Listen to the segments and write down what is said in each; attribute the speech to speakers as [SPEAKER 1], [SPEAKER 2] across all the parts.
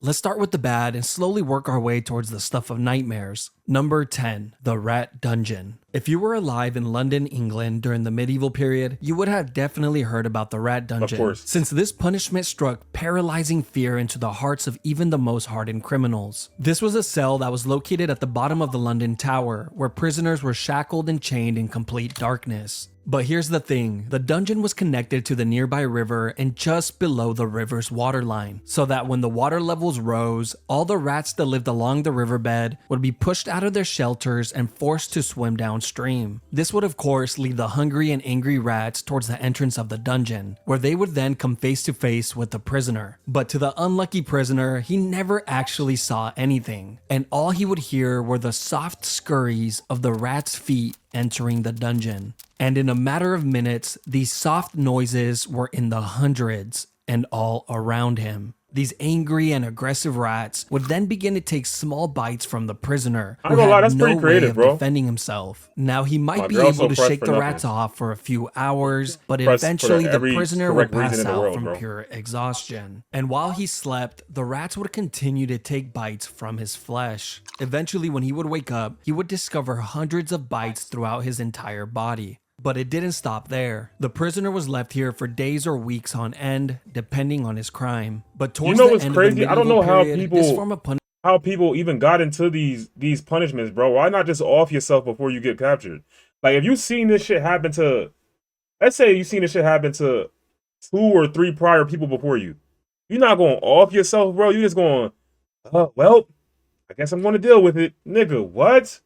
[SPEAKER 1] let's start with the bad and slowly work our way towards the stuff of nightmares. Number 10. The Rat Dungeon. If you were alive in London, England during the medieval period, you would have definitely heard about the Rat Dungeon.
[SPEAKER 2] Of course.
[SPEAKER 1] Since this punishment struck paralyzing fear into the hearts of even the most hardened criminals. This was a cell that was located at the bottom of the London Tower, where prisoners were shackled and chained in complete darkness. But here's the thing, the dungeon was connected to the nearby river and just below the river's waterline, so that when the water levels rose, all the rats that lived along the riverbed would be pushed out of their shelters and forced to swim downstream. This would of course lead the hungry and angry rats towards the entrance of the dungeon, where they would then come face to face with the prisoner. But to the unlucky prisoner, he never actually saw anything, and all he would hear were the soft scurries of the rat's feet entering the dungeon. And in a matter of minutes, these soft noises were in the hundreds and all around him. These angry and aggressive rats would then begin to take small bites from the prisoner, who had no way of defending himself. Now he might be able to shake the rats off for a few hours, but eventually the prisoner would pass out from pure exhaustion. And while he slept, the rats would continue to take bites from his flesh. Eventually, when he would wake up, he would discover hundreds of bites throughout his entire body. But it didn't stop there. The prisoner was left here for days or weeks on end, depending on his crime. But towards the end of the
[SPEAKER 2] I don't know how
[SPEAKER 1] period,
[SPEAKER 2] people even got into these punishments, bro. Why not just off yourself before you get captured? Like, if you've seen this shit happen to, let's say you've seen this shit happen to 2 or 3 prior people before you, you're not going off yourself, bro. You're just going, well, I guess I'm going to deal with it. Nigga, what?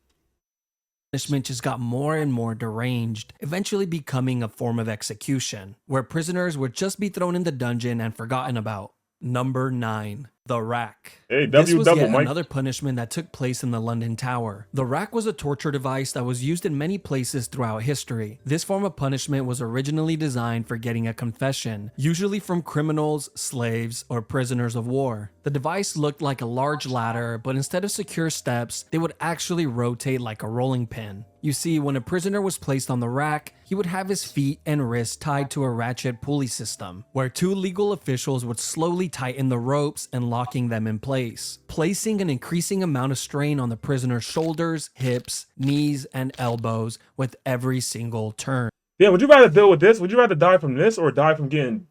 [SPEAKER 1] Punishment just got more and more deranged, eventually becoming a form of execution, where prisoners would just be thrown in the dungeon and forgotten about. Number 9. The rack.
[SPEAKER 2] Hey,
[SPEAKER 1] this was yet another punishment that took place in the London Tower. The rack was a torture device that was used in many places throughout history. This form of punishment was originally designed for getting a confession, usually from criminals, slaves, or prisoners of war. The device looked like a large ladder, but instead of secure steps, they would actually rotate like a rolling pin. You see, when a prisoner was placed on the rack, he would have his feet and wrists tied to a ratchet pulley system, where 2 legal officials would slowly tighten the ropes and locking them in place, placing an increasing amount of strain on the prisoner's shoulders, hips, knees, and elbows with every single turn.
[SPEAKER 2] Yeah, would you rather deal with this? Would you rather die from this or die from getting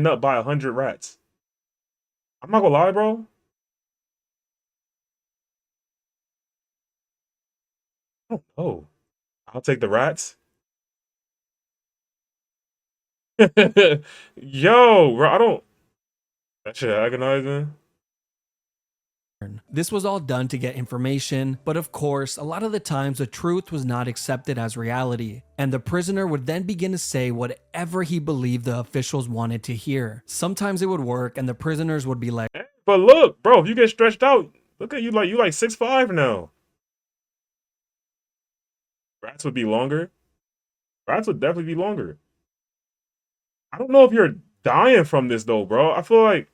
[SPEAKER 2] up by 100 rats? I'm not gonna lie, bro. I don't know. I'll take the rats. Yo, bro, I don't. That shit agonizing.
[SPEAKER 1] This was all done to get information, but of course, a lot of the times the truth was not accepted as reality, and the prisoner would then begin to say whatever he believed the officials wanted to hear. Sometimes it would work, and the prisoners would be like,
[SPEAKER 2] but look, bro, if you get stretched out, look at you, like 6'5" now. Rats would be longer. Rats would definitely be longer. I don't know if you're dying from this though, bro. I feel like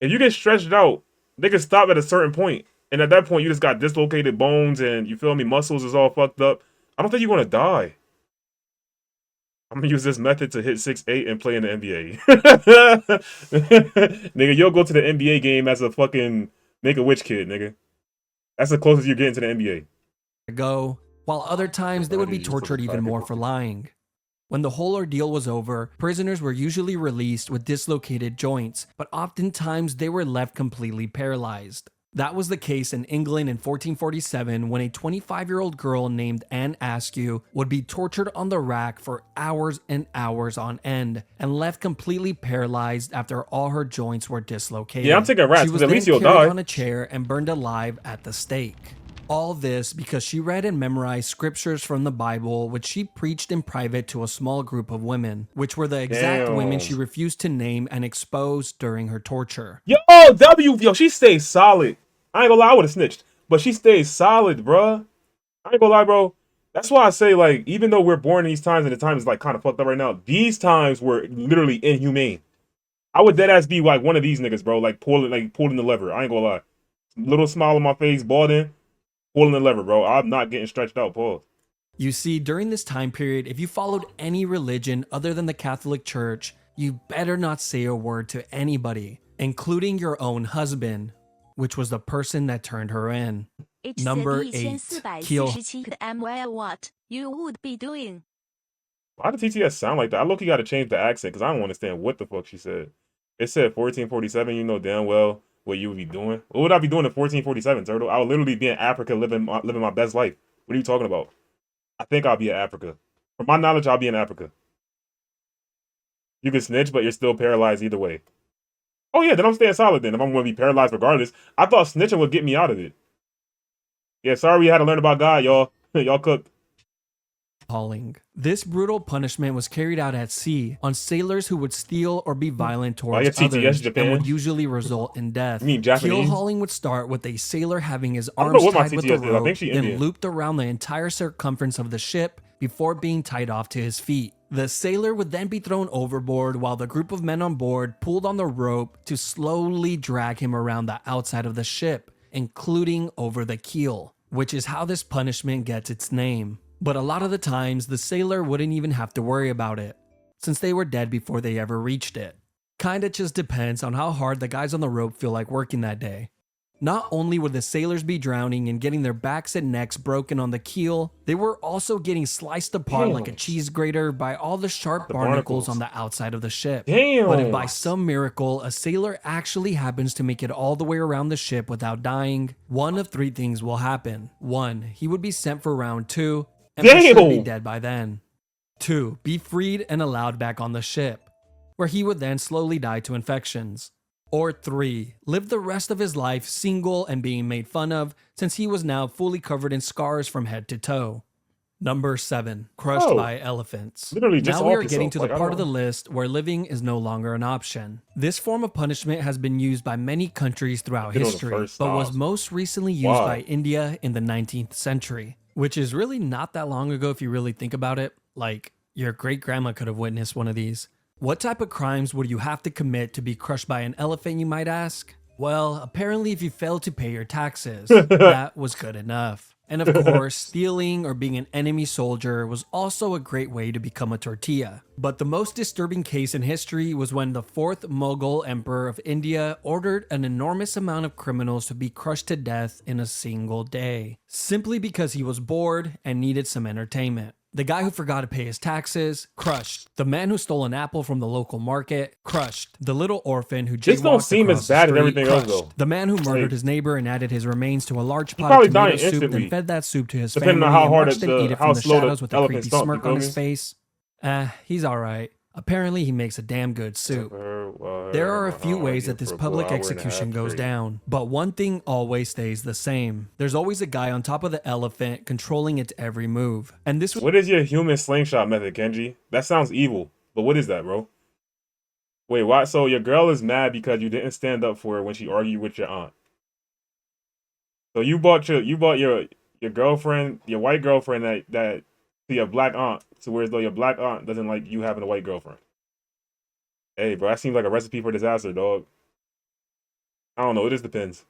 [SPEAKER 2] if you get stretched out, they can stop at a certain point. And at that point, you just got dislocated bones and, you feel me, muscles is all fucked up. I don't think you're going to die. I'm going to use this method to hit 6'8" and play in the NBA. Nigga, you'll go to the NBA game as a fucking Make-A-Witch kid, nigga. That's the closest you're getting to the NBA.
[SPEAKER 1] Go, while other times they would be tortured even more for lying. When the whole ordeal was over, prisoners were usually released with dislocated joints, but oftentimes they were left completely paralyzed. That was the case in England in 1447 when a 25-year-old girl named Anne Askew would be tortured on the rack for hours and hours on end and left completely paralyzed after all her joints were dislocated.
[SPEAKER 2] Yeah, I'm taking rats,
[SPEAKER 1] she was
[SPEAKER 2] at least
[SPEAKER 1] then
[SPEAKER 2] you'll
[SPEAKER 1] carried
[SPEAKER 2] die
[SPEAKER 1] on a chair and burned alive at the stake. All this because she read and memorized scriptures from the Bible, which she preached in private to a small group of women, which were the exact women she refused to name and expose during her torture.
[SPEAKER 2] Yo, she stays solid. I ain't gonna lie, I would've snitched, but she stays solid, bruh. I ain't gonna lie, bro. That's why I say, like, even though we're born in these times and the time is like kind of fucked up right now, these times were literally inhumane. I would deadass be like one of these niggas, bro, like pulling the lever. I ain't gonna lie. Little smile on my face, balding. Pulling the lever, bro. I'm not getting stretched out, Paul.
[SPEAKER 1] You see, during this time period, if you followed any religion other than the Catholic Church, you better not say a word to anybody. including your own husband, which was the person that turned her in. Number 8. Kill.
[SPEAKER 3] What you would be doing?
[SPEAKER 2] Why did TTS sound like that? I look, you got to change the accent because I don't understand what the fuck she said. It said 1447. You know damn well what you would be doing. What would I be doing in 1447, Turtle? I would literally be in Africa living my best life. What are you talking about? I think I'll be in Africa. From my knowledge, I'll be in Africa. You can snitch, but you're still paralyzed either way. Oh yeah, then I'm staying solid then. If I'm going to be paralyzed regardless. I thought snitching would get me out of it. Yeah, sorry we had to learn about God, y'all. Y'all cooked.
[SPEAKER 1] Hauling. This brutal punishment was carried out at sea on sailors who would steal or be violent towards
[SPEAKER 2] yeah, TTS,
[SPEAKER 1] others
[SPEAKER 2] Japan.
[SPEAKER 1] and would usually result in death.
[SPEAKER 2] You mean Japanese?
[SPEAKER 1] Keel hauling would start with a sailor having his
[SPEAKER 2] I don't know
[SPEAKER 1] arms
[SPEAKER 2] what my
[SPEAKER 1] tied with the
[SPEAKER 2] TTS is. I
[SPEAKER 1] rope,
[SPEAKER 2] think she
[SPEAKER 1] then
[SPEAKER 2] Indian.
[SPEAKER 1] looped around the entire circumference of the ship before being tied off to his feet. The sailor would then be thrown overboard while the group of men on board pulled on the rope to slowly drag him around the outside of the ship, including over the keel, which is how this punishment gets its name. But a lot of the times, the sailor wouldn't even have to worry about it, since they were dead before they ever reached it. Kinda just depends on how hard the guys on the rope feel like working that day. Not only would the sailors be drowning and getting their backs and necks broken on the keel, they were also getting sliced apart like a cheese grater by all the sharp barnacles on the outside of the ship.
[SPEAKER 2] Damn.
[SPEAKER 1] But if by some miracle a sailor actually happens to make it all the way around the ship without dying, one of 3 things will happen. 1, he would be sent for round 2, and for sure be dead by then. 2, be freed and allowed back on the ship, where he would then slowly die to infections. Or 3, live the rest of his life single and being made fun of since he was now fully covered in scars from head to toe. Number 7, crushed by elephants.
[SPEAKER 2] Literally just
[SPEAKER 1] now we are
[SPEAKER 2] off
[SPEAKER 1] getting
[SPEAKER 2] yourself.
[SPEAKER 1] to the
[SPEAKER 2] Like,
[SPEAKER 1] part of the list where living is no longer an option. This form of punishment has been used by many countries throughout history, but was most recently used by India in the 19th century, which is really not that long ago if you really think about it. Like, your great-grandma could have witnessed one of these. What type of crimes would you have to commit to be crushed by an elephant, you might ask? Well, apparently if you failed to pay your taxes, that was good enough. And of course, stealing or being an enemy soldier was also a great way to become a tortilla. But the most disturbing case in history was when the 4th Mughal Emperor of India ordered an enormous amount of criminals to be crushed to death in a single day, simply because he was bored and needed some entertainment. The guy who forgot to pay his taxes, crushed. The man who stole an apple from the local market, crushed. The little orphan who
[SPEAKER 2] This don't
[SPEAKER 1] jaywalked
[SPEAKER 2] seem
[SPEAKER 1] across
[SPEAKER 2] as
[SPEAKER 1] the
[SPEAKER 2] bad as
[SPEAKER 1] street,
[SPEAKER 2] everything else,
[SPEAKER 1] crushed.
[SPEAKER 2] though.
[SPEAKER 1] The man who murdered
[SPEAKER 2] Like,
[SPEAKER 1] his neighbor and added his remains to a large pot
[SPEAKER 2] probably
[SPEAKER 1] of tomato
[SPEAKER 2] dying
[SPEAKER 1] soup,
[SPEAKER 2] instantly.
[SPEAKER 1] then fed that soup to his
[SPEAKER 2] Depending
[SPEAKER 1] family
[SPEAKER 2] on how
[SPEAKER 1] and
[SPEAKER 2] hard
[SPEAKER 1] watched him eat it
[SPEAKER 2] how
[SPEAKER 1] from the
[SPEAKER 2] slow the
[SPEAKER 1] shadows with a
[SPEAKER 2] elephant
[SPEAKER 1] creepy
[SPEAKER 2] stomp,
[SPEAKER 1] smirk
[SPEAKER 2] you
[SPEAKER 1] on
[SPEAKER 2] feel
[SPEAKER 1] his
[SPEAKER 2] me?
[SPEAKER 1] face. He's alright. Apparently he makes a damn good soup. There are a few ways that this public execution goes down, but one thing always stays the same. There's always a guy on top of the elephant controlling its every move. And this was—
[SPEAKER 2] What is your human slingshot method, Kenji? That sounds evil, but what is that, bro? Wait, why? So your girl is mad because you didn't stand up for her when she argued with your aunt. So you bought your girlfriend, your white girlfriend that to your black aunt, so whereas though your black aunt doesn't like you having a white girlfriend. Hey, bro, that seems like a recipe for disaster, dog. I don't know. It just depends.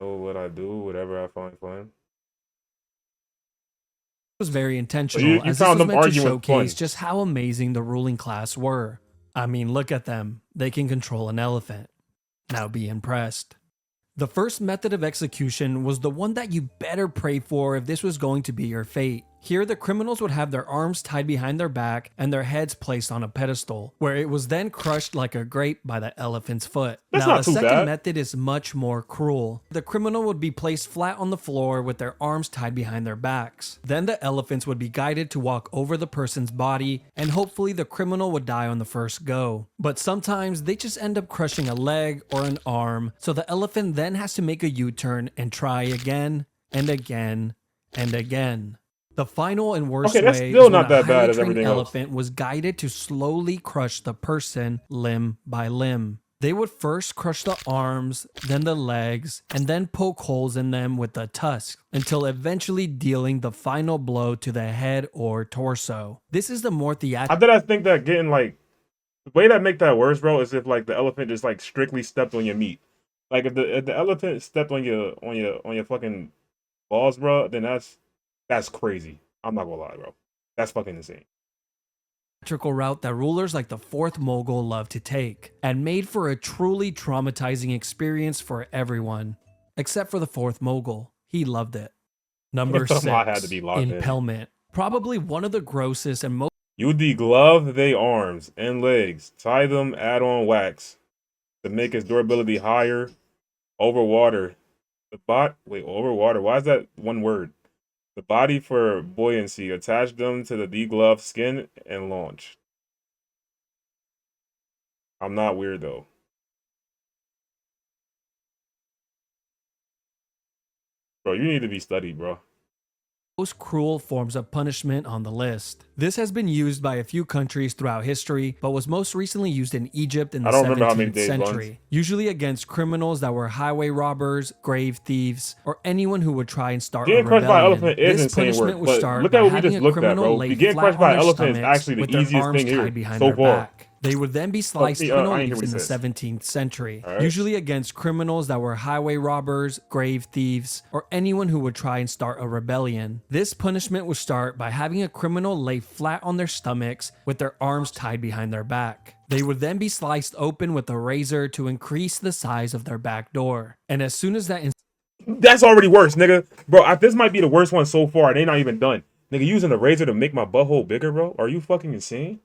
[SPEAKER 2] Oh, what I do, whatever I find fun.
[SPEAKER 1] was very intentional,
[SPEAKER 2] you
[SPEAKER 1] as this
[SPEAKER 2] found
[SPEAKER 1] was
[SPEAKER 2] them
[SPEAKER 1] meant to
[SPEAKER 2] arguing
[SPEAKER 1] showcase
[SPEAKER 2] fun.
[SPEAKER 1] just how amazing the ruling class were. I mean, look at them. They can control an elephant. Now be impressed. The first method of execution was the one that you better pray for if this was going to be your fate. Here, the criminals would have their arms tied behind their back and their heads placed on a pedestal, where it was then crushed like a grape by the elephant's foot.
[SPEAKER 2] That's
[SPEAKER 1] now,
[SPEAKER 2] not
[SPEAKER 1] the
[SPEAKER 2] too
[SPEAKER 1] second
[SPEAKER 2] bad.
[SPEAKER 1] method is much more cruel. The criminal would be placed flat on the floor with their arms tied behind their backs. Then the elephants would be guided to walk over the person's body, and hopefully the criminal would die on the first go. But sometimes they just end up crushing a leg or an arm, so the elephant then has to make a U-turn and try again and again and again. The final and worst
[SPEAKER 2] Okay, that's
[SPEAKER 1] way
[SPEAKER 2] still
[SPEAKER 1] is when
[SPEAKER 2] not that
[SPEAKER 1] a
[SPEAKER 2] bad
[SPEAKER 1] highly
[SPEAKER 2] as
[SPEAKER 1] trained
[SPEAKER 2] everything else.
[SPEAKER 1] elephant was guided to slowly crush the person limb by limb. They would first crush the arms, then the legs, and then poke holes in them with the tusk, until eventually dealing the final blow to the head or torso. This is the more theatrical.
[SPEAKER 2] I think that getting like the way that make that worse, bro, is if like the elephant just like strictly stepped on your meat. Like if the elephant stepped on your fucking balls, bro, then that's crazy. I'm not gonna lie, bro. That's fucking insane.
[SPEAKER 1] route that rulers like the fourth Mughal loved to take, and made for a truly traumatizing experience for everyone. Except for the fourth Mughal. He loved it. Number
[SPEAKER 2] I had to
[SPEAKER 1] 6.
[SPEAKER 2] be locked in.
[SPEAKER 1] Impalement. Probably one of the grossest and most
[SPEAKER 2] You deglove they arms and legs, tie them, add on wax to make its durability higher. Over water. Over water. Why is that one word? The body for buoyancy. Attach them to the degloved skin and launch. I'm not weird though. Bro, you need to be studied, bro.
[SPEAKER 1] most cruel forms of punishment on the list. This has been used by a few countries throughout history, but was most recently used in Egypt in the
[SPEAKER 2] I don't remember how many
[SPEAKER 1] 17th
[SPEAKER 2] days
[SPEAKER 1] century,
[SPEAKER 2] runs.
[SPEAKER 1] usually against criminals that were highway robbers, grave thieves, or anyone who would try and start a
[SPEAKER 2] Getting crushed by an
[SPEAKER 1] rebellion.
[SPEAKER 2] elephant is
[SPEAKER 1] This
[SPEAKER 2] insane
[SPEAKER 1] punishment
[SPEAKER 2] work,
[SPEAKER 1] would
[SPEAKER 2] but
[SPEAKER 1] start
[SPEAKER 2] look
[SPEAKER 1] by
[SPEAKER 2] at what we
[SPEAKER 1] having
[SPEAKER 2] just
[SPEAKER 1] a
[SPEAKER 2] looked at,
[SPEAKER 1] criminal
[SPEAKER 2] bro.
[SPEAKER 1] lay
[SPEAKER 2] Getting
[SPEAKER 1] flat
[SPEAKER 2] crushed
[SPEAKER 1] on
[SPEAKER 2] by
[SPEAKER 1] their
[SPEAKER 2] an elephant is
[SPEAKER 1] stomachs
[SPEAKER 2] actually the
[SPEAKER 1] with their
[SPEAKER 2] easiest
[SPEAKER 1] arms
[SPEAKER 2] thing here
[SPEAKER 1] tied behind
[SPEAKER 2] so
[SPEAKER 1] their
[SPEAKER 2] far.
[SPEAKER 1] back. They would then be sliced
[SPEAKER 2] I
[SPEAKER 1] twin
[SPEAKER 2] ain't hear
[SPEAKER 1] leaves
[SPEAKER 2] what
[SPEAKER 1] in
[SPEAKER 2] he
[SPEAKER 1] the
[SPEAKER 2] says.
[SPEAKER 1] 17th century,
[SPEAKER 2] All right.
[SPEAKER 1] usually against criminals that were highway robbers, grave thieves, or anyone who would try and start a rebellion. This punishment would start by having a criminal lay flat on their stomachs with their arms tied behind their back. They would then be sliced open with a razor to increase the size of their back door. And as soon as that
[SPEAKER 2] That's already worse, nigga. Bro, this might be the worst one so far. They not even done. Nigga, using a razor to make my butthole bigger, bro? Are you fucking insane?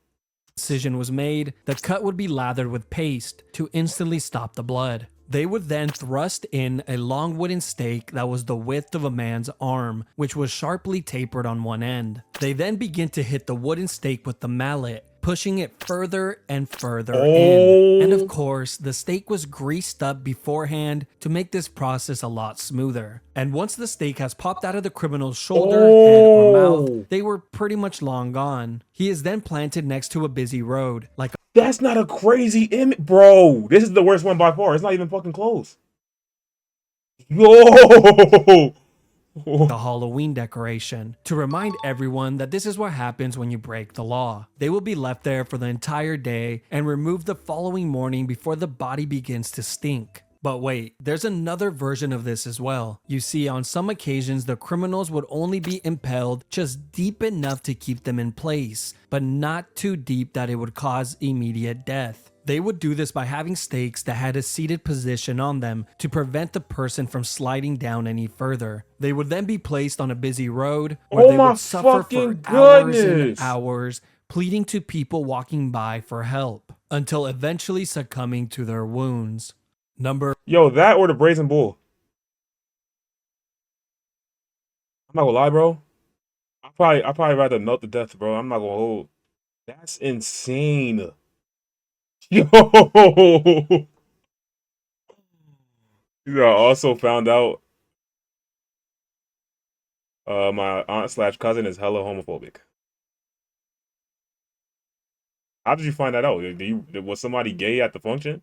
[SPEAKER 1] incision was made, the cut would be lathered with paste to instantly stop the blood. They would then thrust in a long wooden stake that was the width of a man's arm, which was sharply tapered on one end. They then begin to hit the wooden stake with the mallet, pushing it further and further in. And of course, the stake was greased up beforehand to make this process a lot smoother. And once the stake has popped out of the criminal's shoulder, head, or mouth, they were pretty much long gone. He is then planted next to a busy road, like
[SPEAKER 2] That's not a crazy image, bro. This is the worst one by far. It's not even fucking close. Yo!
[SPEAKER 1] the Halloween decoration, to remind everyone that this is what happens when you break the law. They will be left there for the entire day and removed the following morning before the body begins to stink. But wait, there's another version of this as well. You see, on some occasions, the criminals would only be impaled just deep enough to keep them in place, but not too deep that it would cause immediate death. They would do this by having stakes that had a seated position on them to prevent the person from sliding down any further. They would then be placed on a busy road where they would suffer for hours and hours, pleading to people walking by for help, until eventually succumbing to their wounds.
[SPEAKER 2] Yo, that or the brazen bull. I'm not gonna lie, bro. I probably rather melt to death, bro. I'm not gonna hold. That's insane. Yo. I also found out my aunt / cousin is hella homophobic. How did you find that out? Was somebody gay at the function?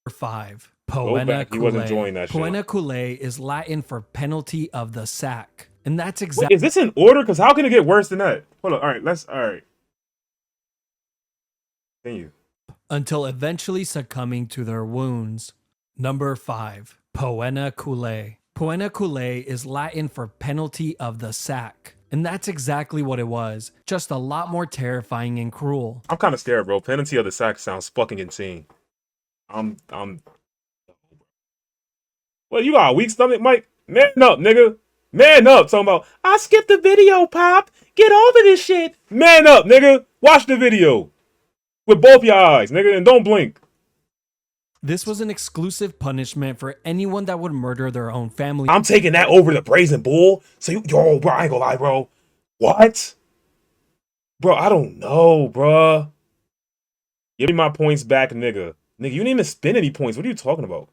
[SPEAKER 1] 5.
[SPEAKER 2] Go
[SPEAKER 1] Poena
[SPEAKER 2] back. He wasn't enjoying
[SPEAKER 1] culae.
[SPEAKER 2] that shit.
[SPEAKER 1] Poena culae is Latin for penalty of the sack. And that's
[SPEAKER 2] Wait,
[SPEAKER 1] exactly
[SPEAKER 2] is this in order? Because how can it get worse than that? Hold on. All right. Continue.
[SPEAKER 1] until eventually succumbing to their wounds. 5. Poena culae. Poena culae is Latin for penalty of the sack. And that's exactly what it was, just a lot more terrifying and cruel.
[SPEAKER 2] I'm kind of scared, bro. Penalty of the sack sounds fucking insane. Well, you got a weak stomach, Mike? Man up, nigga. Man up. Talking about, I skipped the video, Pop. Get over this shit. Man up, nigga. Watch the video. With both your eyes, nigga, and don't blink.
[SPEAKER 1] This was an exclusive punishment for anyone that would murder their own family.
[SPEAKER 2] I'm taking that over the brazen bull. So yo, bro, I ain't gonna lie, bro. What? Bro, I don't know, bro. Give me my points back, nigga. Nigga, you didn't even spend any points. What are you talking about?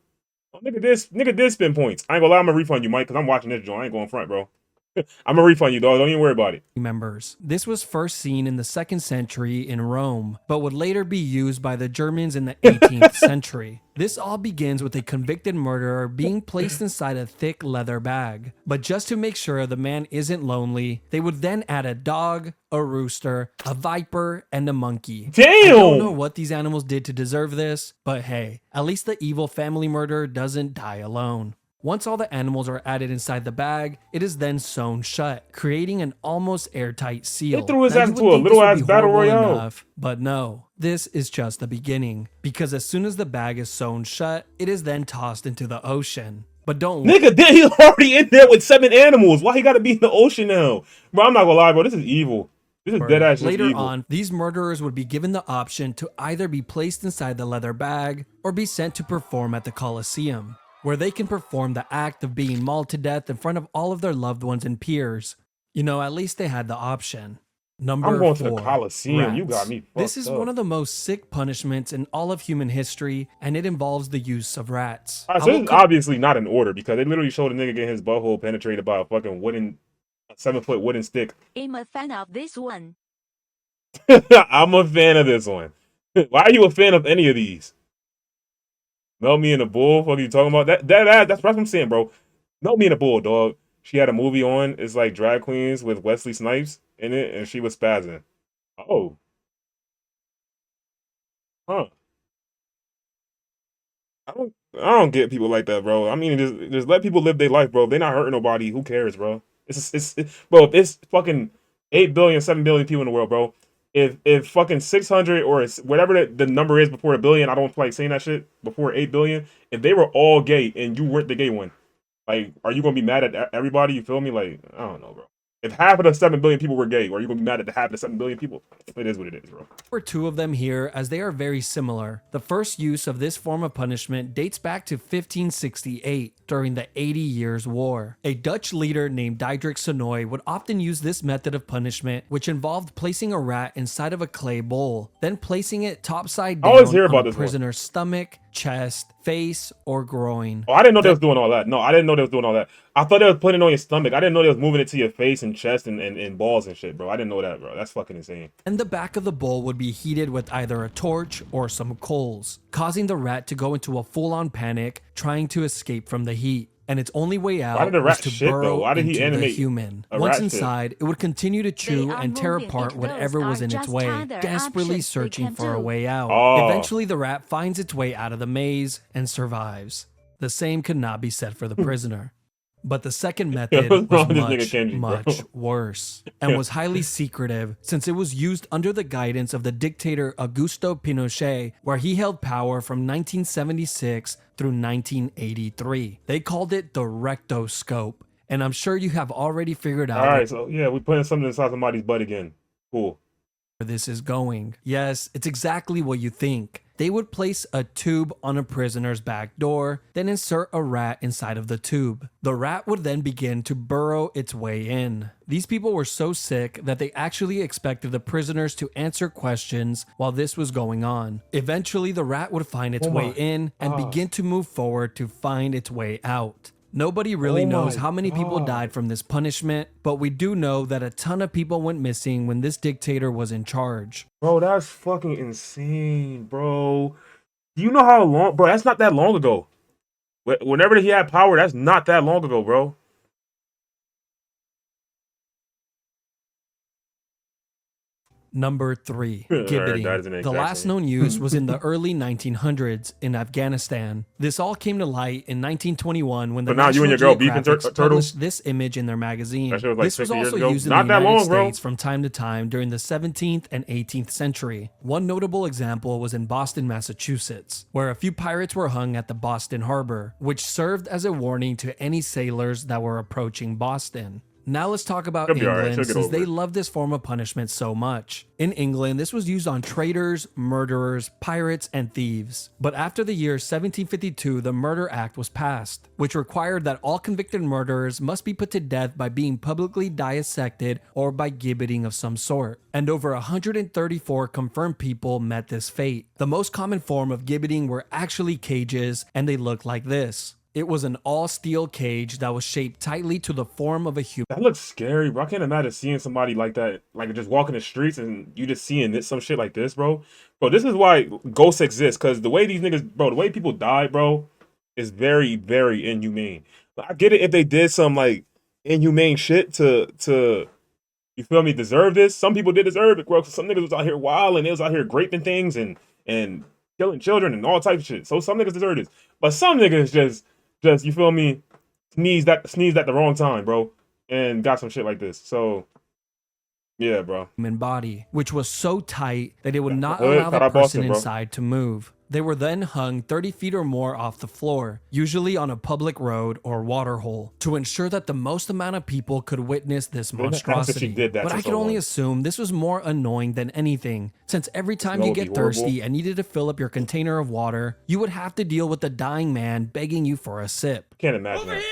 [SPEAKER 2] Oh, nigga did spend points. I ain't gonna lie, I'm gonna refund you, Mike, because I'm watching this joint. I ain't going front, bro. I'm gonna refund you, dog. Don't even worry about it.
[SPEAKER 1] Members. This was first seen in the 2nd century in Rome, but would later be used by the Germans in the 18th century. This all begins with a convicted murderer being placed inside a thick leather bag. But just to make sure the man isn't lonely, they would then add a dog, a rooster, a viper, and a monkey.
[SPEAKER 2] Damn!
[SPEAKER 1] I don't know what these animals did to deserve this, but hey, at least the evil family murderer doesn't die alone. Once all the animals are added inside the bag, it is then sewn shut, creating an almost airtight seal.
[SPEAKER 2] They threw his
[SPEAKER 1] Now,
[SPEAKER 2] ass
[SPEAKER 1] you would
[SPEAKER 2] into a
[SPEAKER 1] think this
[SPEAKER 2] little
[SPEAKER 1] would
[SPEAKER 2] ass
[SPEAKER 1] be
[SPEAKER 2] battle
[SPEAKER 1] horrible
[SPEAKER 2] royale.
[SPEAKER 1] enough, but no, this is just the beginning. Because as soon as the bag is sewn shut, it is then tossed into the ocean. But don't
[SPEAKER 2] Nigga, then he's already in there with 7 animals. Why he gotta be in the ocean now? Bro, I'm not gonna lie, bro. This is evil. This is dead ass just
[SPEAKER 1] Later
[SPEAKER 2] evil.
[SPEAKER 1] on, these murderers would be given the option to either be placed inside the leather bag or be sent to perform at the Colosseum, where they can perform the act of being mauled to death in front of all of their loved ones and peers. You know, at least they had the option. Number
[SPEAKER 2] I'm going to
[SPEAKER 1] 4,
[SPEAKER 2] the Coliseum. You
[SPEAKER 1] rats.
[SPEAKER 2] got me fucked
[SPEAKER 1] This is
[SPEAKER 2] up.
[SPEAKER 1] one of the most sick punishments in all of human history, and it involves the use of rats.
[SPEAKER 2] Alright, so this is obviously not in order because they literally showed a nigga getting his butthole penetrated by a fucking 7-foot wooden stick.
[SPEAKER 3] I'm a fan of this one.
[SPEAKER 2] I'm a fan of this one. Why are you a fan of any of these? Melt Me in a Bull? What are you talking about? That's what I'm saying, bro. Melt Me in a Bull, dog. She had a movie on. It's like drag queens with Wesley Snipes in it, and she was spazzing. Oh. Huh. I don't get people like that, bro. I mean, just let people live their life, bro. If they're not hurting nobody, who cares, bro? Bro, if it's fucking 8 billion, 7 billion people in the world, bro. If fucking 600 or whatever the number is before a billion, I don't like saying that shit, before 8 billion, if they were all gay and you weren't the gay one, like, are you gonna be mad at everybody? You feel me? Like, I don't know, bro. If half of the 7 billion people were gay, are you gonna be mad at the half of the 7 billion people? It is what it is, bro.
[SPEAKER 1] For 2 of them here, as they are very similar. The first use of this form of punishment dates back to 1568 during the 80 Years' War. A Dutch leader named Diederik Sonoy would often use this method of punishment, which involved placing a rat inside of a clay bowl, then placing it topside
[SPEAKER 2] I always
[SPEAKER 1] down
[SPEAKER 2] hear
[SPEAKER 1] on
[SPEAKER 2] about
[SPEAKER 1] a
[SPEAKER 2] this one.
[SPEAKER 1] prisoner's stomach, chest, face, or groin.
[SPEAKER 2] Oh, I didn't know they was doing all that. No, I didn't know they was doing all that. I thought they was putting it on your stomach. I didn't know they was moving it to your face and chest and balls and shit, bro. I didn't know that, bro. That's fucking insane.
[SPEAKER 1] And the back of the bowl would be heated with either a torch or some coals, causing the rat to go into a full-on panic, trying to escape from the heat. And its only way out
[SPEAKER 2] did the
[SPEAKER 1] was
[SPEAKER 2] rat
[SPEAKER 1] to
[SPEAKER 2] shit, though?
[SPEAKER 1] burrow
[SPEAKER 2] Why did he
[SPEAKER 1] into the
[SPEAKER 2] animate
[SPEAKER 1] human.
[SPEAKER 2] a
[SPEAKER 1] Once
[SPEAKER 2] rat shit?
[SPEAKER 1] inside, it would continue to chew
[SPEAKER 3] are
[SPEAKER 1] and tear
[SPEAKER 3] moving
[SPEAKER 1] apart
[SPEAKER 3] it.
[SPEAKER 1] whatever
[SPEAKER 3] Those
[SPEAKER 1] was
[SPEAKER 3] are
[SPEAKER 1] in its
[SPEAKER 3] just
[SPEAKER 1] way,
[SPEAKER 3] other
[SPEAKER 1] desperately
[SPEAKER 3] options they
[SPEAKER 1] searching
[SPEAKER 3] can
[SPEAKER 1] for a
[SPEAKER 3] do.
[SPEAKER 1] way out.
[SPEAKER 2] Oh.
[SPEAKER 1] Eventually, the rat finds its way out of the maze and survives. The same could not be said for the prisoner. But the second method
[SPEAKER 2] what's
[SPEAKER 1] was
[SPEAKER 2] wrong with this
[SPEAKER 1] much,
[SPEAKER 2] nigga Kenji, bro?
[SPEAKER 1] much worse and was highly secretive since it was used under the guidance of the dictator Augusto Pinochet, where he held power from 1976 through 1983. They called it the rectoscope, and I'm sure you have already figured out
[SPEAKER 2] All right, so yeah, we putting something inside somebody's butt again. Cool.
[SPEAKER 1] where this is going. Yes, it's exactly what you think. They would place a tube on a prisoner's back door, then insert a rat inside of the tube. The rat would then begin to burrow its way in. These people were so sick that they actually expected the prisoners to answer questions while this was going on. Eventually, the rat would find its way in and begin to move forward to find its way out. Nobody really knows how many people died from this punishment, but we do know that a ton of people went missing when this dictator was in charge.
[SPEAKER 2] Bro, that's fucking insane, bro. Do you know how long, bro? That's not that long ago. Whenever he had power, that's not that long ago, bro.
[SPEAKER 1] Number 3,
[SPEAKER 2] Alright,
[SPEAKER 1] gibbeting.
[SPEAKER 2] that is an
[SPEAKER 1] The
[SPEAKER 2] exact
[SPEAKER 1] last
[SPEAKER 2] same.
[SPEAKER 1] known use was in the early 1900s in Afghanistan. This all came to light in 1921 when the
[SPEAKER 2] So now you and
[SPEAKER 1] National
[SPEAKER 2] your girl beefing,
[SPEAKER 1] Geographic
[SPEAKER 2] Turtle?
[SPEAKER 1] published this image in their magazine.
[SPEAKER 2] That shit was like
[SPEAKER 1] This was
[SPEAKER 2] 60 years
[SPEAKER 1] also
[SPEAKER 2] ago?
[SPEAKER 1] used in
[SPEAKER 2] Not
[SPEAKER 1] the
[SPEAKER 2] that
[SPEAKER 1] United
[SPEAKER 2] long, bro.
[SPEAKER 1] States from time to time during the 17th and 18th century. One notable example was in Boston, Massachusetts, where a few pirates were hung at the Boston Harbor, which served as a warning to any sailors that were approaching Boston. Now let's talk about
[SPEAKER 2] She'll be alright.
[SPEAKER 1] England,
[SPEAKER 2] She'll get
[SPEAKER 1] since
[SPEAKER 2] over
[SPEAKER 1] they
[SPEAKER 2] it.
[SPEAKER 1] love this form of punishment so much. In England, this was used on traitors, murderers, pirates, and thieves. But after the year 1752, the Murder Act was passed, which required that all convicted murderers must be put to death by being publicly dissected or by gibbeting of some sort. And over 134 confirmed people met this fate. The most common form of gibbeting were actually cages, and they looked like this. It was an all-steel cage that was shaped tightly to the form of a human.
[SPEAKER 2] That looks scary, bro. I can't imagine seeing somebody like that, like just walking the streets and you just seeing this, some shit like this, bro. Bro, this is why ghosts exist, because the way these niggas, bro, the way people die, bro, is very, very inhumane. I get it if they did some like inhumane shit to you feel me, deserve this. Some people did deserve it, bro. Some niggas was out here wild and they was out here raping things and killing children and all types of shit. So some niggas deserve this, but some niggas just you feel me, sneezed at the wrong time, bro, and got some shit like this. So yeah, bro.
[SPEAKER 1] Human body, which was so tight that it would not
[SPEAKER 2] Hood,
[SPEAKER 1] allow the
[SPEAKER 2] cara
[SPEAKER 1] person
[SPEAKER 2] Boston, bro.
[SPEAKER 1] inside to move. They were then hung 30 feet or more off the floor, usually on a public road or water hole, to ensure that the most amount of people could witness this monstrosity.
[SPEAKER 2] did that
[SPEAKER 1] But
[SPEAKER 2] to
[SPEAKER 1] I could only
[SPEAKER 2] someone.
[SPEAKER 1] assume this was more annoying than anything, since every time
[SPEAKER 2] That
[SPEAKER 1] you
[SPEAKER 2] would be
[SPEAKER 1] get
[SPEAKER 2] horrible.
[SPEAKER 1] thirsty and needed to fill up your container of water, you would have to deal with the dying man begging you for a sip.
[SPEAKER 2] Can't imagine that.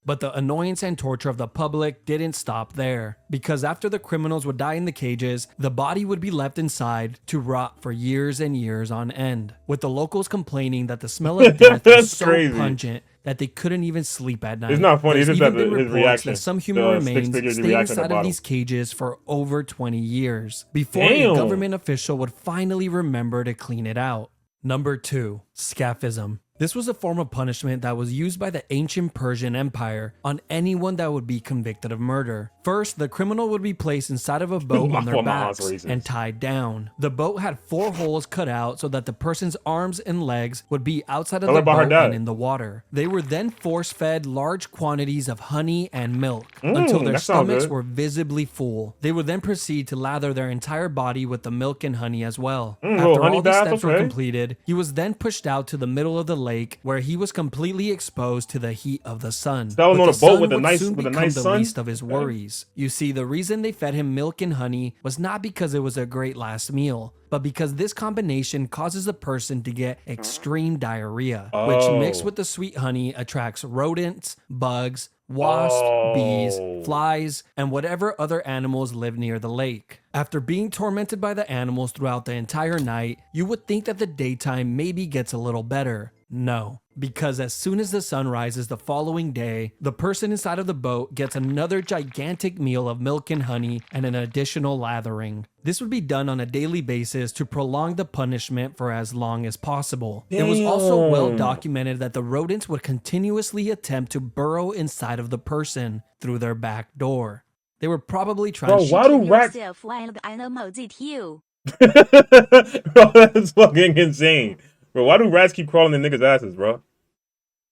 [SPEAKER 1] But the annoyance and torture of the public didn't stop there, because after the criminals would die in the cages, the body would be left inside to rot for years and years on end, with the locals complaining that the smell of death was so
[SPEAKER 2] crazy.
[SPEAKER 1] pungent that they couldn't even sleep at night.
[SPEAKER 2] It's not funny, it's
[SPEAKER 1] There's
[SPEAKER 2] just
[SPEAKER 1] even
[SPEAKER 2] that
[SPEAKER 1] been
[SPEAKER 2] his
[SPEAKER 1] reports
[SPEAKER 2] reaction,
[SPEAKER 1] that some human
[SPEAKER 2] the
[SPEAKER 1] remains
[SPEAKER 2] stick figure's
[SPEAKER 1] stayed
[SPEAKER 2] reaction at the
[SPEAKER 1] inside of
[SPEAKER 2] bottom.
[SPEAKER 1] these cages for over 20 years, before
[SPEAKER 2] Damn.
[SPEAKER 1] a government official would finally remember to clean it out. Number 2. Scaphism. This was a form of punishment that was used by the ancient Persian Empire on anyone that would be convicted of murder. First, the criminal would be placed inside of a boat on their
[SPEAKER 2] My aunt's
[SPEAKER 1] backs
[SPEAKER 2] racist.
[SPEAKER 1] and tied down. The boat had 4 holes cut out so that the person's arms and legs would be outside of
[SPEAKER 2] Tell her
[SPEAKER 1] the
[SPEAKER 2] about her
[SPEAKER 1] boat
[SPEAKER 2] dad.
[SPEAKER 1] and in the water. They were then force-fed large quantities of honey and milk until their
[SPEAKER 2] that sounds
[SPEAKER 1] stomachs
[SPEAKER 2] good.
[SPEAKER 1] were visibly full. They would then proceed to lather their entire body with the milk and honey as well.
[SPEAKER 2] little
[SPEAKER 1] After
[SPEAKER 2] honey
[SPEAKER 1] all these
[SPEAKER 2] bath,
[SPEAKER 1] steps were
[SPEAKER 2] okay.
[SPEAKER 1] completed, he was then pushed out to the middle of the lake where he was completely exposed to the heat of the sun.
[SPEAKER 2] That was
[SPEAKER 1] But
[SPEAKER 2] on
[SPEAKER 1] the
[SPEAKER 2] a boat
[SPEAKER 1] sun
[SPEAKER 2] with a
[SPEAKER 1] would
[SPEAKER 2] nice-
[SPEAKER 1] soon
[SPEAKER 2] with a
[SPEAKER 1] become
[SPEAKER 2] nice
[SPEAKER 1] the
[SPEAKER 2] sun?
[SPEAKER 1] least of his worries. You see, the reason they fed him milk and honey was not because it was a great last meal, but because this combination causes a person to get extreme diarrhea, which
[SPEAKER 2] Oh.
[SPEAKER 1] mixed with the sweet honey attracts rodents, bugs, wasps, bees, flies, and whatever other animals live near the lake. After being tormented by the animals throughout the entire night, you would think that the daytime maybe gets a little better. No, because as soon as the sun rises the following day, the person inside of the boat gets another gigantic meal of milk and honey and an additional lathering. This would be done on a daily basis to prolong the punishment for as long as possible. It was also well
[SPEAKER 2] Damn.
[SPEAKER 1] documented that the rodents would continuously attempt to burrow inside of the person through their back door. They were probably trying
[SPEAKER 2] Bro,
[SPEAKER 1] to
[SPEAKER 2] why do rats?
[SPEAKER 3] Yourself wild animals eat you.
[SPEAKER 2] Bro, that's fucking insane. Bro, why do rats keep crawling in niggas' asses, bro?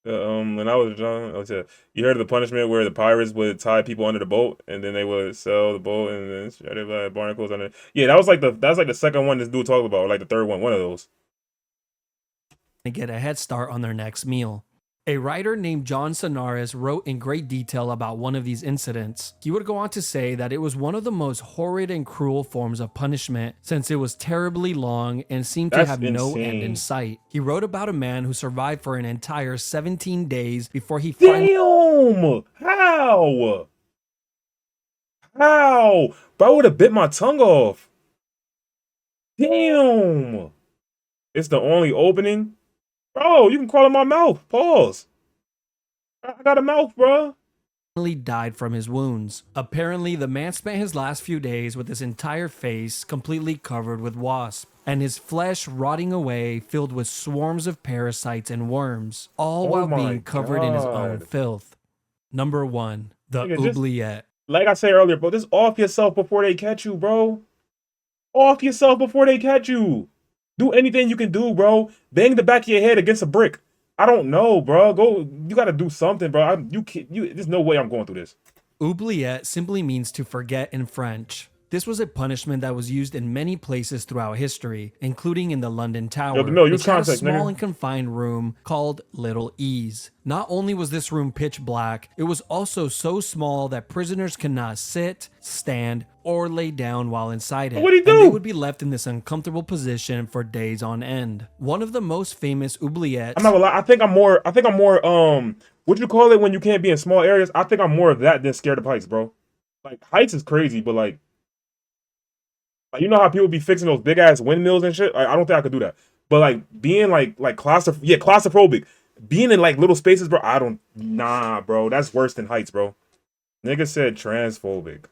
[SPEAKER 2] When I was young, you heard of the punishment where the pirates would tie people under the boat and then they would sell the boat and then shred it like barnacles under. Yeah, that was like the second one this dude talked about, or like the third one of those.
[SPEAKER 1] get a head start on their next meal. A writer named John Sonaris wrote in great detail about one of these incidents. He would go on to say that it was one of the most horrid and cruel forms of punishment since it was terribly long and seemed to
[SPEAKER 2] That's
[SPEAKER 1] have no end in
[SPEAKER 2] insane.
[SPEAKER 1] sight. He wrote about a man who survived for an entire 17 days before he finally
[SPEAKER 2] Damn! How? How? Bro, I would have bit my tongue off. Damn! It's the only opening. Bro, you can crawl in my mouth. Pause. I got a mouth, bro.
[SPEAKER 1] died from his wounds. Apparently, the man spent his last few days with his entire face completely covered with wasps, and his flesh rotting away filled with swarms of parasites and worms, all
[SPEAKER 2] Oh
[SPEAKER 1] while
[SPEAKER 2] my
[SPEAKER 1] being covered in his own
[SPEAKER 2] God.
[SPEAKER 1] filth. Number 1. The
[SPEAKER 2] Nigga, just-
[SPEAKER 1] oubliette.
[SPEAKER 2] Like I said earlier, bro, just off yourself before they catch you, bro. Off yourself before they catch you. Do anything you can do, bro. Bang the back of your head against a brick. I don't know, bro. You gotta do something, bro. There's no way I'm going through this.
[SPEAKER 1] Oubliette simply means to forget in French. This was a punishment that was used in many places throughout history, including in the London Tower,
[SPEAKER 2] Yo, DeMille, use
[SPEAKER 1] which had a
[SPEAKER 2] context,
[SPEAKER 1] small
[SPEAKER 2] nigga.
[SPEAKER 1] and confined room called Little Ease. Not only was this room pitch black, it was also so small that prisoners could not sit, stand, or lay down while inside it.
[SPEAKER 2] What'd he
[SPEAKER 1] And they
[SPEAKER 2] do?
[SPEAKER 1] would be left in this uncomfortable position for days on end. One of the most famous oubliettes
[SPEAKER 2] I'm not gonna lie. I think I'm more. What you call it when you can't be in small areas? I think I'm more of that than scared of heights, bro. Like heights is crazy, but like you know how people be fixing those big ass windmills and shit. Like, I don't think I could do that. But like being like claustrophobic, being in like little spaces, bro. Nah, bro. That's worse than heights, bro. Nigga said transphobic.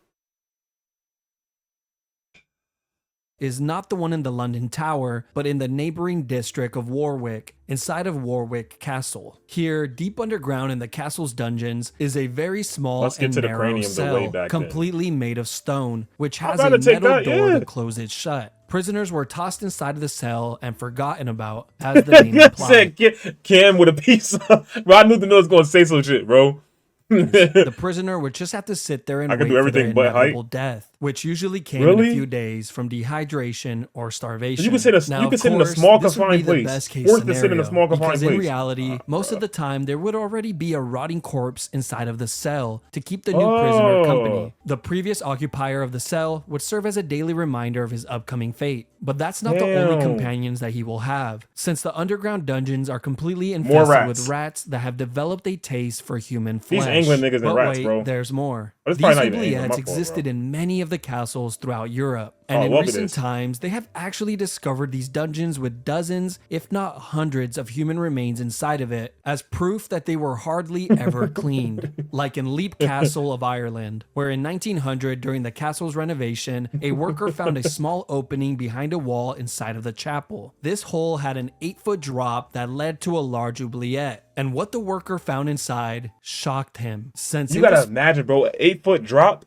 [SPEAKER 1] is not the one in the London Tower, but in the neighboring district of Warwick, inside of Warwick Castle. Here, deep underground in the castle's dungeons, is a very small
[SPEAKER 2] Let's get
[SPEAKER 1] and
[SPEAKER 2] to the
[SPEAKER 1] narrow
[SPEAKER 2] craniums of way
[SPEAKER 1] cell,
[SPEAKER 2] back then.
[SPEAKER 1] completely made of stone, which has
[SPEAKER 2] I'd
[SPEAKER 1] a
[SPEAKER 2] rather take
[SPEAKER 1] metal
[SPEAKER 2] that,
[SPEAKER 1] door
[SPEAKER 2] yeah.
[SPEAKER 1] to close it shut. Prisoners were tossed inside of the cell and forgotten about, as the name
[SPEAKER 2] Nigga
[SPEAKER 1] implied.
[SPEAKER 2] said Cam with a piece of. Bro, I knew the nose was gonna say some shit, bro.
[SPEAKER 1] The prisoner would just have to sit there and
[SPEAKER 2] I can
[SPEAKER 1] wait
[SPEAKER 2] do
[SPEAKER 1] for their
[SPEAKER 2] everything but
[SPEAKER 1] inevitable
[SPEAKER 2] height.
[SPEAKER 1] death, which usually came in a
[SPEAKER 2] Really?
[SPEAKER 1] few days from dehydration or starvation.
[SPEAKER 2] You can sit in
[SPEAKER 1] Now,
[SPEAKER 2] you
[SPEAKER 1] of
[SPEAKER 2] can sit in a
[SPEAKER 1] course,
[SPEAKER 2] small
[SPEAKER 1] this would be
[SPEAKER 2] confined
[SPEAKER 1] the
[SPEAKER 2] place.
[SPEAKER 1] best case
[SPEAKER 2] Forced to sit in a
[SPEAKER 1] scenario,
[SPEAKER 2] small confined
[SPEAKER 1] because
[SPEAKER 2] place.
[SPEAKER 1] in reality, most of the time there would already be a rotting corpse inside of the cell to keep the new prisoner company. The previous occupier of the cell would serve as a daily reminder of his upcoming fate. But that's not the only
[SPEAKER 2] Damn.
[SPEAKER 1] companions that he will have, since the underground dungeons are completely
[SPEAKER 2] More
[SPEAKER 1] infested with
[SPEAKER 2] rats.
[SPEAKER 1] rats that have developed a taste for human flesh.
[SPEAKER 2] These England niggas and
[SPEAKER 1] But
[SPEAKER 2] rats,
[SPEAKER 1] wait,
[SPEAKER 2] bro.
[SPEAKER 1] there's more.
[SPEAKER 2] But it's
[SPEAKER 1] These
[SPEAKER 2] probably not even England, my
[SPEAKER 1] oubliettes
[SPEAKER 2] fault,
[SPEAKER 1] existed
[SPEAKER 2] bro.
[SPEAKER 1] in many of the castles throughout Europe.
[SPEAKER 2] Oh,
[SPEAKER 1] And
[SPEAKER 2] I
[SPEAKER 1] in
[SPEAKER 2] love
[SPEAKER 1] recent
[SPEAKER 2] this.
[SPEAKER 1] times, they have actually discovered these dungeons with dozens, if not hundreds, of human remains inside of it, as proof that they were hardly ever cleaned. Like in Leap Castle of Ireland, where in 1900, during the castle's renovation, a worker found a small opening behind a wall inside of the chapel. This hole had an 8-foot drop that led to a large oubliette. And what the worker found inside shocked him, since
[SPEAKER 2] You
[SPEAKER 1] it
[SPEAKER 2] gotta
[SPEAKER 1] was
[SPEAKER 2] imagine, bro, an 8-foot drop.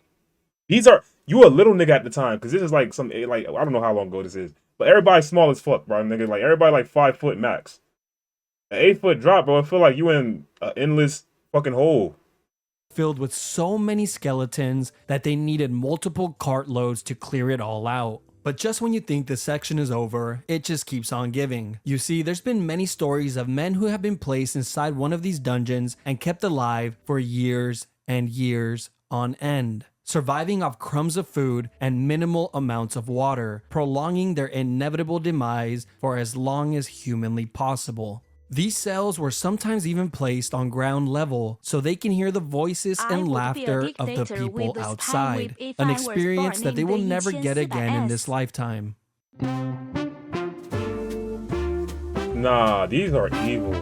[SPEAKER 2] These are you a little nigga at the time, because this is like some like I don't know how long ago this is, but everybody's small as fuck, bro. Nigga, like everybody like 5 foot max. An 8-foot drop, bro. I feel like you in an endless fucking hole.
[SPEAKER 1] filled with so many skeletons that they needed multiple cartloads to clear it all out. But just when you think the section is over, it just keeps on giving. You see, there's been many stories of men who have been placed inside one of these dungeons and kept alive for years and years on end, surviving off crumbs of food and minimal amounts of water, prolonging their inevitable demise for as long as humanly possible. These cells were sometimes even placed on ground level so they can hear the voices
[SPEAKER 3] I
[SPEAKER 1] and
[SPEAKER 3] would be a
[SPEAKER 1] laughter of the
[SPEAKER 3] dictator
[SPEAKER 1] people
[SPEAKER 3] with the spine
[SPEAKER 1] outside,
[SPEAKER 3] whip if
[SPEAKER 1] an
[SPEAKER 3] I was
[SPEAKER 1] experience
[SPEAKER 3] born
[SPEAKER 1] that they
[SPEAKER 3] in
[SPEAKER 1] will
[SPEAKER 3] the
[SPEAKER 1] never get again in this
[SPEAKER 3] 1400s.
[SPEAKER 1] lifetime.
[SPEAKER 2] Nah, these are evil.